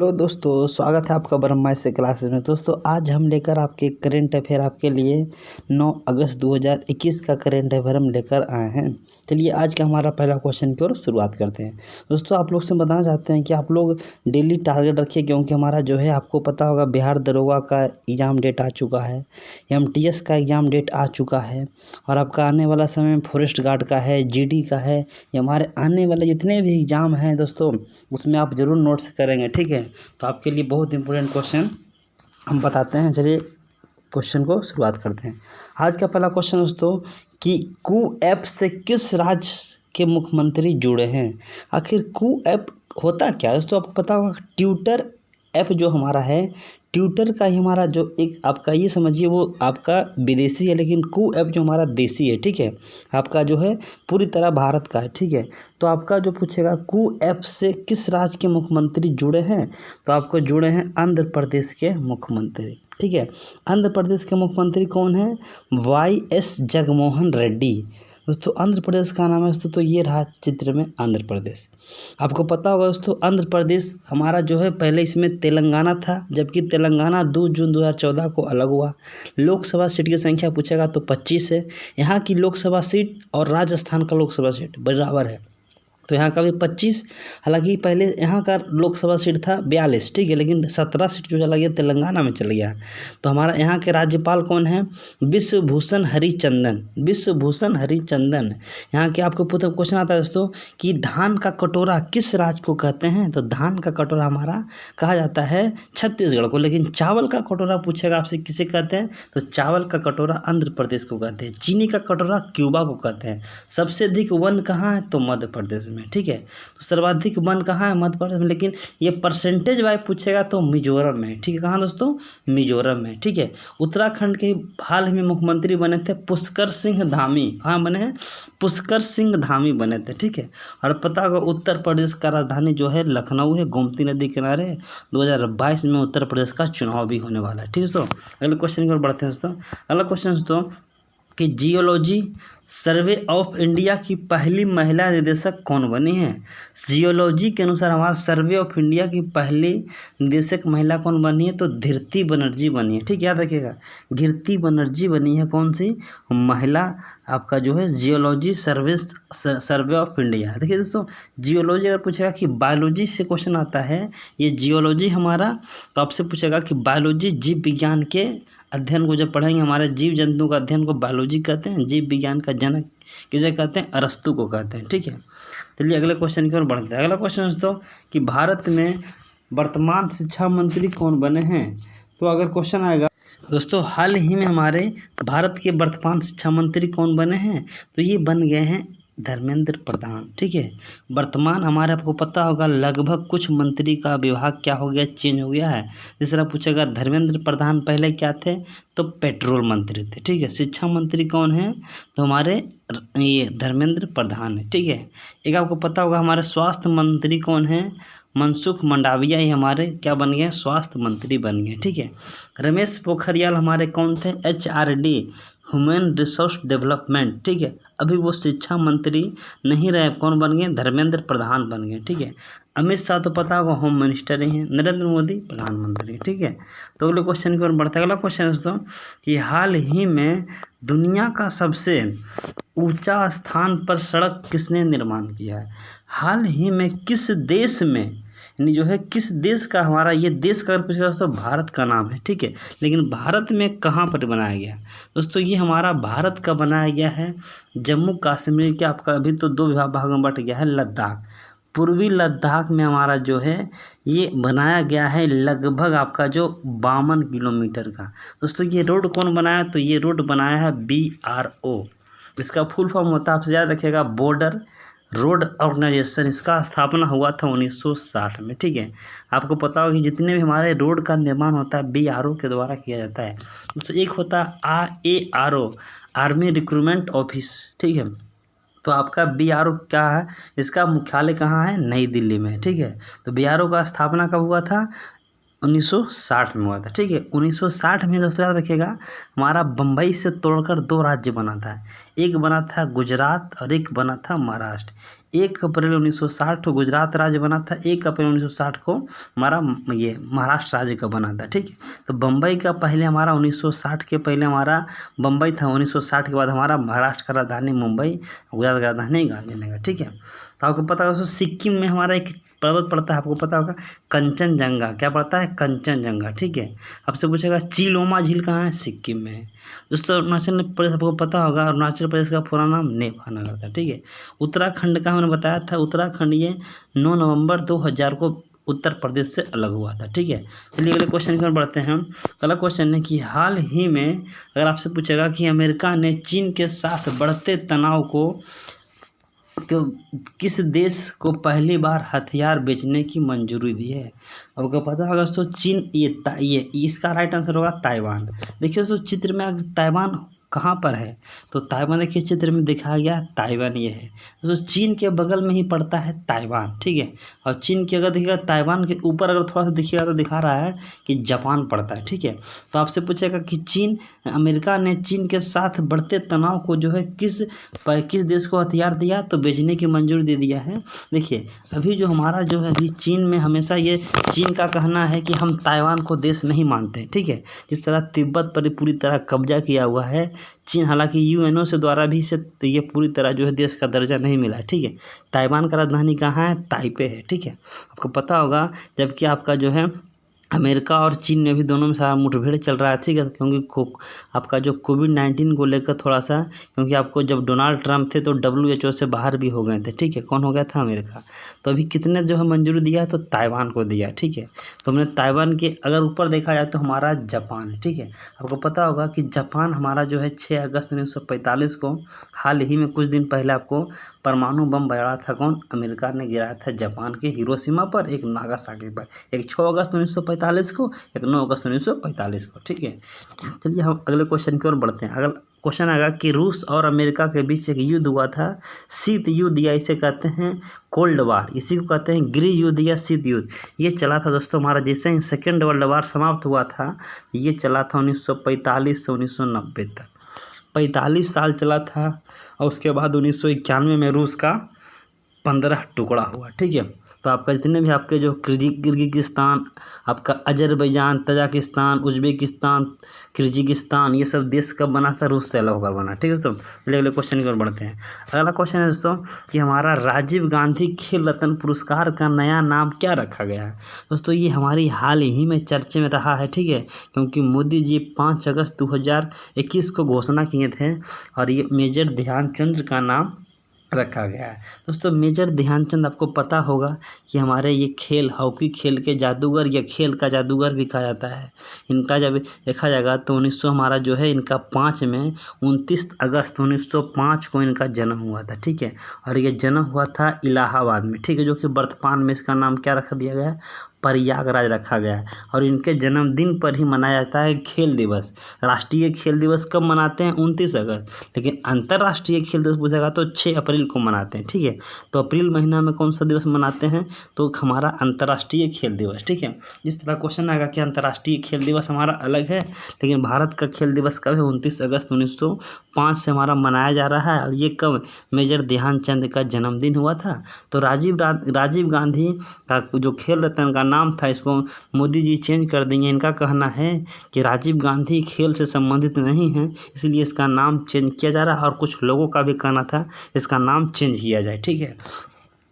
Hello दोस्तों, स्वागत है आपका ब्रह्मा से क्लासेस में। दोस्तों आज हम लेकर आपके करेंट अफेयर आपके लिए 9 अगस्त 2021 का करेंट अफेयर हम लेकर आए हैं। चलिए आज का हमारा पहला क्वेश्चन की ओर शुरुआत करते हैं। दोस्तों आप लोग से बताना चाहते हैं कि आप लोग डेली टारगेट रखिए, क्योंकि हमारा जो है आपको पता होगा बिहार दरोगा का एग्ज़ाम डेट आ चुका है, MTS का एग्ज़ाम डेट आ चुका है और आपका आने वाला समय फॉरेस्ट गार्ड का है, GD का है। ये हमारे आने वाले जितने भी एग्ज़ाम हैं दोस्तों उसमें आप ज़रूर नोट्स करेंगे, ठीक है। तो आपके लिए बहुत इंपॉर्टेंट क्वेश्चन हम बताते हैं। चलिए क्वेश्चन को शुरुआत करते हैं। आज का पहला क्वेश्चन दोस्तों कि कू ऐप से किस राज्य के मुख्यमंत्री जुड़े हैं। आखिर कू ऐप होता क्या है दोस्तों, आपको पता होगा। ट्विटर ऐप जो हमारा है, ट्विटर का ही हमारा जो एक आपका ये समझिए वो आपका विदेशी है, लेकिन कू ऐप जो हमारा देसी है, ठीक है। आपका जो है पूरी तरह भारत का है, ठीक है। तो आपका जो पूछेगा कू ऐप से किस राज्य के मुख्यमंत्री जुड़े हैं, तो आपको जुड़े हैं आंध्र प्रदेश के मुख्यमंत्री, ठीक है। आंध्र प्रदेश के मुख्यमंत्री कौन है? YS जगनमोहन रेड्डी। दोस्तों आंध्र प्रदेश का नाम है दोस्तों, तो ये रहा चित्र में आंध्र प्रदेश। आपको पता होगा दोस्तों आंध्र प्रदेश हमारा जो है पहले इसमें तेलंगाना था, जबकि तेलंगाना 2 जून 2014 को अलग हुआ। लोकसभा सीट की संख्या पूछेगा तो 25 है। यहाँ की लोकसभा सीट और राजस्थान का लोकसभा सीट बराबर है, तो यहाँ का भी 25। हालांकि पहले यहाँ का लोकसभा सीट था 42, ठीक है, लेकिन 17 सीट जो चला गया तेलंगाना में चला गया। तो हमारा यहाँ के राज्यपाल कौन है? विश्वभूषण हरिचंदन। विश्वभूषण हरिचंदन। यहाँ के आपको पूरा क्वेश्चन आता है दोस्तों कि धान का कटोरा किस राज्य को कहते हैं, तो धान का कटोरा हमारा कहा जाता है छत्तीसगढ़ को। लेकिन चावल का कटोरा पूछेगा आपसे किसे कहते हैं, तो चावल का कटोरा आंध्र प्रदेश को कहते हैं। चीनी का कटोरा क्यूबा को कहते हैं। सबसे अधिक वन कहाँ है, तो मध्य प्रदेश में, ठीक है। तो सर्वाधिक वन कहाँ है? मध्य प्रदेश में। लेकिन ये परसेंटेज वाइज पूछेगा तो मिजोरम में, ठीक है। कहाँ दोस्तों? मिजोरम में, ठीक है। उत्तराखंड के हाल ही में मुख्यमंत्री बने थे पुष्कर सिंह धामी। कहाँ बने हैं? पुष्कर सिंह धामी बने थे, ठीक है। और पता होगा उत्तर प्रदेश का राजधानी जो है लखनऊ है, गोमती नदी किनारे। 2022 में उत्तर प्रदेश का चुनाव भी होने वाला है, ठीक है। तो अगले क्वेश्चन की ओर बढ़ते हैं दोस्तों। अगला क्वेश्चन दोस्तों कि जियोलॉजी सर्वे ऑफ इंडिया की पहली महिला निदेशक कौन बनी है। जियोलॉजी के अनुसार हमारा सर्वे ऑफ इंडिया की पहली निदेशक महिला कौन बनी है, तो धृति बनर्जी बनी है, ठीक, याद रखिएगा। धृति बनर्जी बनी है, कौन सी महिला? आपका जो है जियोलॉजी सर्वे ऑफ इंडिया। देखिए दोस्तों जियोलॉजी अगर पूछेगा कि बायोलॉजी से क्वेश्चन आता है, ये जियोलॉजी हमारा, तो आपसे पूछेगा कि बायोलॉजी जीव विज्ञान के अध्ययन को जब पढ़ेंगे, हमारे जीव जंतु का अध्ययन को बायोलॉजी कहते हैं। जीव विज्ञान का जनक किसे कहते हैं? अरस्तु को कहते हैं, ठीक है। चलिए अगले क्वेश्चन की ओर बढ़ते हैं। अगला क्वेश्चन दोस्तों कि भारत में वर्तमान शिक्षा मंत्री कौन बने हैं। तो अगर क्वेश्चन आएगा दोस्तों हाल ही में हमारे भारत के वर्तमान शिक्षा मंत्री कौन बने हैं, तो ये बन गए हैं धर्मेंद्र प्रधान, ठीक है। वर्तमान हमारे आपको पता होगा लगभग कुछ मंत्री का विभाग क्या हो गया, चेंज हो गया है। तीसरा पूछेगा धर्मेंद्र प्रधान पहले क्या थे, तो पेट्रोल मंत्री थे, ठीक है। शिक्षा मंत्री कौन है, तो हमारे ये धर्मेंद्र प्रधान है, ठीक है। एक आपको पता होगा हमारे स्वास्थ्य मंत्री कौन है, मनसुख मंडाविया ही हमारे क्या बन गए, स्वास्थ्य मंत्री बन गए, ठीक है। रमेश पोखरियाल हमारे कौन थे? HRD ह्यूमन रिसोर्स डेवलपमेंट, ठीक है। अभी वो शिक्षा मंत्री नहीं रहे, कौन बन गए? धर्मेंद्र प्रधान बन गए, ठीक है। अमित शाह तो पता होगा होम मिनिस्टर ही हैं। नरेंद्र मोदी प्रधानमंत्री, ठीक है। तो अगले क्वेश्चन की ओर बढ़ते हैं। अगला क्वेश्चन दोस्तों कि हाल ही में दुनिया का सबसे ऊंचा स्थान पर सड़क किसने निर्माण किया है। हाल ही में किस देश में, यानी जो है किस देश का, हमारा ये देश का अगर पूछेगा दोस्तों भारत का नाम है, ठीक है। लेकिन भारत में कहाँ पर बनाया गया दोस्तों, ये हमारा भारत का बनाया गया है जम्मू कश्मीर के, आपका अभी तो 2 भाग में बट गया है, लद्दाख। पूर्वी लद्दाख में हमारा जो है ये बनाया गया है लगभग आपका जो 52 किलोमीटर का। दोस्तों ये रोड कौन बनाया, तो ये रोड बनाया है BRO। इसका फुल फॉर्म होता है, आपसे याद रखिएगा, बॉर्डर रोड ऑर्गेनाइजेशन। इसका स्थापना हुआ था 1960 में, ठीक है। आपको पता होगा कि जितने भी हमारे रोड का निर्माण होता है BRO के द्वारा किया जाता है। तो एक होता है ARO आर्मी रिक्रूटमेंट ऑफिस, ठीक है। तो आपका BRO क्या है, इसका मुख्यालय कहाँ है? नई दिल्ली में, ठीक है। तो BRO का स्थापना कब हुआ था? 1960 में हुआ था। ठीक है, 1960 में दोस्तों याद रखिएगा हमारा बम्बई से तोड़कर 2 राज्य बना था। एक बना था गुजरात और एक बना था महाराष्ट्र। 1 अप्रैल 1960 को गुजरात राज्य बना था, 1 अप्रैल 1960 को हमारा ये महाराष्ट्र राज्य का बना था। ठीक है, तो बम्बई का पहले हमारा 1960 के पहले हमारा बम्बई था, 1960 के बाद हमारा महाराष्ट्र का राजधानी मुंबई, गुजरात का राजधानी गांधीनगर। ठीक है, तो आपको पता है दोस्तों सिक्किम में हमारा एक पर्वत पड़ता है, आपको पता होगा कंचनजंगा। क्या पड़ता है? कंचनजंगा। ठीक है, आपसे पूछेगा चिलोमा झील कहाँ है? सिक्किम में है। दोस्तों अरुणाचल प्रदेश आपको पता होगा, अरुणाचल प्रदेश का पूरा नाम नेपानगर था। ठीक है, उत्तराखंड का मैंने बताया था, उत्तराखंड ये 9 नवंबर 2000 को उत्तर प्रदेश से अलग हुआ था। ठीक है, चलिए अगले क्वेश्चन की ओर बढ़ते हैं। अगला क्वेश्चन है कि हाल ही में अगर आपसे पूछेगा कि अमेरिका ने चीन के साथ बढ़ते तनाव को किस देश को पहली बार हथियार बेचने की मंजूरी दी है? आपको पता होगा दोस्तों चीन, ये इसका राइट आंसर होगा ताइवान। देखिए दोस्तों चित्र में ताइवान कहाँ पर है, तो ताइवान देखिए चित्र में दिखाया गया ताइवान ये है दोस्तों, चीन के बगल में ही पड़ता है ताइवान। ठीक है, और चीन की अगर देखिएगा ताइवान के ऊपर अगर थोड़ा सा दिखिएगा तो दिखा रहा है कि जापान पड़ता है। ठीक है, तो आपसे पूछेगा कि अमेरिका ने चीन के साथ बढ़ते तनाव को जो है किस देश को हथियार दिया, तो बेचने की मंजूरी दे दिया है। देखिए अभी जो हमारा जो है अभी चीन में हमेशा ये चीन का कहना है कि हम ताइवान को देश नहीं मानते। ठीक है, जिस तरह तिब्बत पर पूरी तरह कब्जा किया हुआ है चीन, हालांकि यूएनओ से द्वारा भी इसे ये पूरी तरह जो है देश का दर्जा नहीं मिला है। ठीक है, ताइवान का राजधानी कहाँ है? ताइपे है। ठीक है, आपको पता होगा जबकि आपका जो है अमेरिका और चीन में भी दोनों में सारा मुठभेड़ चल रहा है। ठीक है, क्योंकि आपका जो कोविड-19 को लेकर थोड़ा सा, क्योंकि आपको जब डोनाल्ड ट्रंप थे तो WHO से बाहर भी हो गए थे। ठीक है, कौन हो गया था? अमेरिका। तो अभी कितने जो है मंजूरी दिया है, तो ताइवान को दिया। ठीक है, तो हमने ताइवान के अगर ऊपर देखा जाए तो हमारा जापान है। ठीक है, आपको पता होगा कि जापान हमारा जो है 6 अगस्त 1945 को हाल ही में कुछ दिन पहले आपको परमाणु बम बढ़ा था। कौन? अमेरिका ने गिराया था जापान के हिरोशिमा पर, एक नागासाकी पर, एक 6 अगस्त 1945 को, एक 9 अगस्त 1945 को। ठीक है, चलिए हम अगले क्वेश्चन की ओर बढ़ते हैं। अगला क्वेश्चन आएगा कि रूस और अमेरिका के बीच एक युद्ध हुआ था, शीत युद्ध, या इसे कहते हैं कोल्ड वार, इसी को कहते हैं गृह युद्ध या शीत युद्ध। ये चला था दोस्तों हमारा जैसे ही सेकेंड वर्ल्ड वार समाप्त हुआ था, ये चला था 1945 से 1990 तक, 45 साल चला था। और उसके बाद 1991 में रूस का 15 टुकड़ा हुआ। ठीक है, तो आपका जितने भी आपके जो किर्गिस्तान, आपका अजरबैजान, तजाकिस्तान, उज्बेकिस्तान, किर्गिस्तान, ये सब देश कब बना था? रूस से अलग होकर बना। ठीक है दोस्तों, अगले क्वेश्चन की ओर बढ़ते हैं। अगला क्वेश्चन है दोस्तों कि हमारा राजीव गांधी खेल रत्न पुरस्कार का नया नाम क्या रखा गया है? दोस्तों ये हमारी हाल ही में चर्चे में रहा है। ठीक है, क्योंकि मोदी जी 5 अगस्त 2021 को घोषणा किए थे और ये मेजर ध्यानचंद का नाम रखा गया है। दोस्तों मेजर ध्यानचंद आपको पता होगा कि हमारे ये खेल, हॉकी खेल के जादूगर या खेल का जादूगर भी कहा जाता है। इनका जब देखा जाएगा तो 1900 हमारा जो है इनका 5 में 29 अगस्त 1905 को इनका जन्म हुआ था। ठीक है, और ये जन्म हुआ था इलाहाबाद में। ठीक है, जो कि वर्तमान में इसका नाम क्या रख दिया गया है? प्रयागराज रखा गया है। और इनके जन्मदिन पर ही मनाया जाता है खेल दिवस। राष्ट्रीय खेल दिवस कब मनाते हैं? 29 अगस्त, लेकिन अंतर्राष्ट्रीय खेल दिवस पूछेगा तो 6 अप्रैल को मनाते हैं। ठीक है, तो अप्रैल महीना में कौन सा दिवस मनाते हैं? तो हमारा अंतर्राष्ट्रीय खेल दिवस। ठीक है, जिस तरह क्वेश्चन आएगा कि अंतर्राष्ट्रीय खेल दिवस हमारा अलग है, लेकिन भारत का खेल दिवस कब है? 29 अगस्त 1905 से हमारा मनाया जा रहा है। और ये कब? मेजर ध्यानचंद का जन्मदिन हुआ था। तो राजीव गांधी का जो खेल रत्न का नाम था, इसको मोदी जी चेंज कर देंगे। इनका कहना है कि राजीव गांधी खेल से संबंधित नहीं है, इसलिए इसका नाम चेंज किया जा रहा है। और कुछ लोगों का भी कहना था इसका नाम चेंज किया जाए। ठीक है,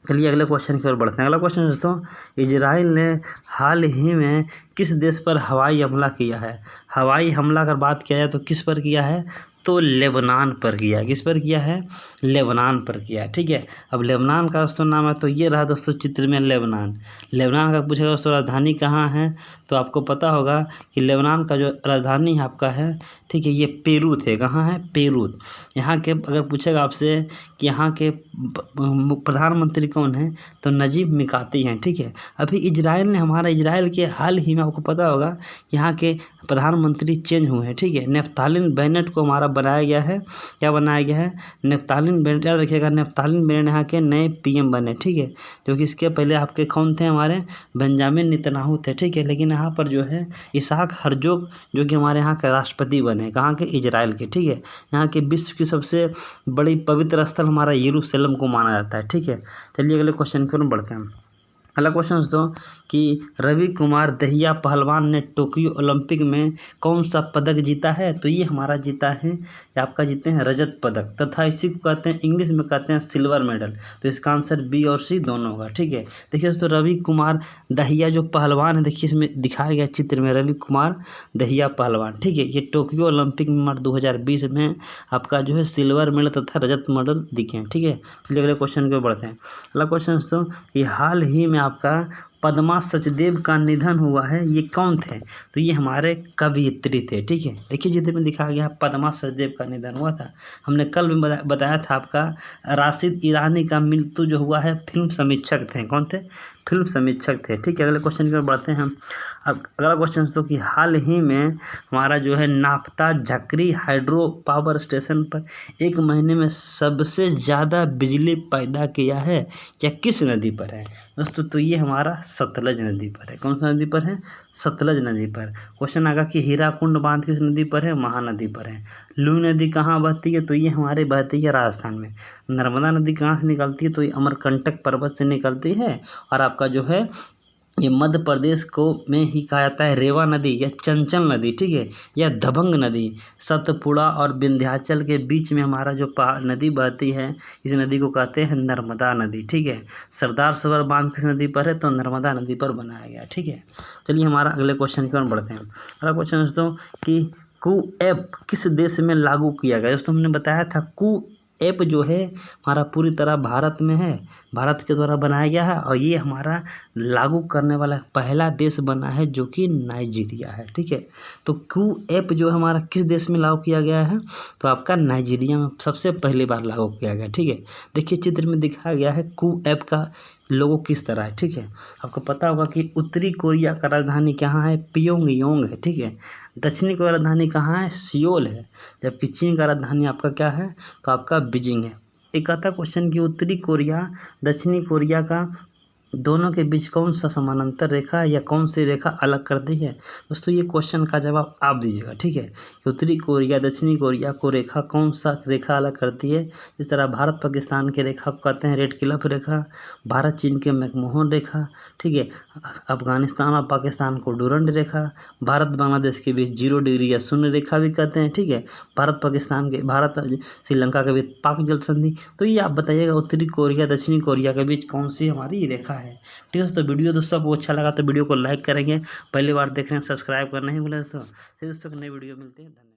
चलिए अगले क्वेश्चन की ओर बढ़ते हैं। अगला क्वेश्चन दोस्तों, इजराइल ने हाल ही में किस देश पर हवाई हमला किया है? हवाई हमला अगर बात किया जाए तो किस पर किया है? तो लेबनान पर किया है। किस पर किया है? लेबनान पर किया है। ठीक है, अब लेबनान का दोस्तों नाम है, तो ये रहा दोस्तों चित्र में लेबनान। लेबनान का पूछेगा दोस्तों राजधानी कहाँ है, तो आपको पता होगा कि लेबनान का जो राजधानी आपका है, ठीक है, ये पेरूत है। कहाँ है? पेरूत। यहाँ के अगर पूछेगा आपसे कि यहाँ के प्रधानमंत्री कौन है, तो नजीब मिकाती हैं। ठीक है, अभी इजराइल के हाल ही में आपको पता होगा यहाँ के प्रधानमंत्री चेंज हुए हैं। ठीक है, नेफ्ताली बेनेट को हमारा बनाया गया है, क्या बनाया गया है, नफ्ताली बेनेट। याद रखिएगा, नफ्ताली बेनेट यहाँ के नए पीएम बने, ठीक है, क्योंकि इसके पहले आपके कौन थे, हमारे बेंजामिन नेतन्याहू थे, ठीक है। लेकिन यहाँ पर जो है इसहाक हर्जोग जो कि हमारे यहाँ के राष्ट्रपति बने, कहाँ के, इजराइल के, ठीक है। यहाँ के विश्व की सबसे बड़ी पवित्र स्थल हमारा यरूशलेम को माना जाता है, ठीक है। चलिए अगले क्वेश्चन की ओर बढ़ते हैं। अगला क्वेश्चन दोस्तों कि रवि कुमार दहिया पहलवान ने टोक्यो ओलंपिक में कौन सा पदक जीता है, तो ये हमारा जीता है, ये आपका जीते हैं रजत पदक, तथा इसी को कहते हैं इंग्लिश में कहते हैं सिल्वर मेडल। तो इसका आंसर बी और सी दोनों होगा, ठीक है। देखिए दोस्तों, रवि कुमार दहिया जो पहलवान है, देखिए इसमें दिखाया गया चित्र में रवि कुमार दहिया पहलवान, ठीक है, ये टोक्यो ओलंपिक में 2020 में आपका जो है सिल्वर मेडल तथा रजत मेडल दिखे, ठीक है। चलिए अगले क्वेश्चन को बढ़ते हैं। अगला क्वेश्चन दोस्तों कि हाल ही में आपका पद्मा सचदेव का निधन हुआ है, ये कौन थे, तो ये हमारे कवयित्री थे, ठीक है। देखिए चित्र में दिखाया गया पद्मा सचदेव का निधन हुआ था, हमने कल भी बताया था आपका राशिद ईरानी का मृत्यु जो हुआ है फिल्म समीक्षक थे, कौन थे, फिल्म समीक्षक थे, ठीक है। अगले क्वेश्चन की ओर बढ़ते हैं हम। अगला क्वेश्चन दोस्तों कि हाल ही में हमारा जो है नाफ्ता झकरी हाइड्रो पावर स्टेशन पर एक महीने में सबसे ज़्यादा बिजली पैदा किया है, क्या किस नदी पर है दोस्तों, तो ये हमारा सतलज नदी पर है। कौन सा नदी पर है, सतलज नदी पर। क्वेश्चन आगा कि हीराकुंड बांध किस नदी पर है, महानदी पर है। लूही नदी कहाँ बहती है, तो ये हमारे बहती है राजस्थान में। नर्मदा नदी कहाँ से निकलती है, तो ये अमरकंटक पर्वत से निकलती है, और आपका जो है ये मध्य प्रदेश को में ही कहा जाता है रेवा नदी या चंचल नदी, ठीक है, या दबंग नदी। सतपुड़ा और विंध्याचल के बीच में हमारा जो नदी बहती है, इस नदी को कहते हैं नर्मदा नदी, ठीक है। सरदार सरोवर बांध किस नदी पर है, तो नर्मदा नदी पर बनाया गया, ठीक है। चलिए हमारा अगले क्वेश्चन की ओर बढ़ते हैं। अगला क्वेश्चन दोस्तों कि कू ऐप किस देश में लागू किया गया, दोस्तों हमने बताया था कू ऐप जो है हमारा पूरी तरह भारत में है, भारत के द्वारा बनाया गया है, और ये हमारा लागू करने वाला पहला देश बना है जो कि नाइजीरिया है, ठीक है। तो कू ऐप जो हमारा किस देश में लागू किया गया है, तो आपका नाइजीरिया में सबसे पहली बार लागू किया गया, ठीक है। देखिए चित्र में दिखाया गया है कू ऐप का लोगो किस तरह है, ठीक है। आपको पता होगा कि उत्तरी कोरिया का राजधानी कहाँ है, प्योंगयांग है, ठीक है। दक्षिणी कोरिया राजधानी कहाँ है, सियोल है, जबकि चीन का राजधानी आपका क्या है, तो आपका बीजिंग है। एक आता क्वेश्चन कि उत्तरी कोरिया दक्षिणी कोरिया का दोनों के बीच कौन सा समानांतर रेखा या कौन सी रेखा अलग करती है, दोस्तों ये क्वेश्चन का जवाब आप दीजिएगा, ठीक है। उत्तरी कोरिया दक्षिणी कोरिया को रेखा कौन सा रेखा अलग करती है, इस तरह भारत पाकिस्तान की रेखा को कहते हैं रेड क्लिफ रेखा, भारत चीन के मैकमोहन रेखा, ठीक है। अफगानिस्तान और पाकिस्तान को डूरंड रेखा, भारत बांग्लादेश के बीच 0 डिग्री या शून्य रेखा भी कहते हैं, ठीक है। भारत श्रीलंका के बीच पाक जल संधि। तो ये आप बताइएगा उत्तरी कोरिया दक्षिणी कोरिया के बीच कौन सी हमारी रेखा है, ठीक है। तो वीडियो दोस्तों आपको अच्छा लगा तो वीडियो को लाइक करेंगे, पहली बार देख रहे हैं सब्सक्राइब करना ही भूलें दोस्तों। फिर दोस्तों नई वीडियो मिलती है।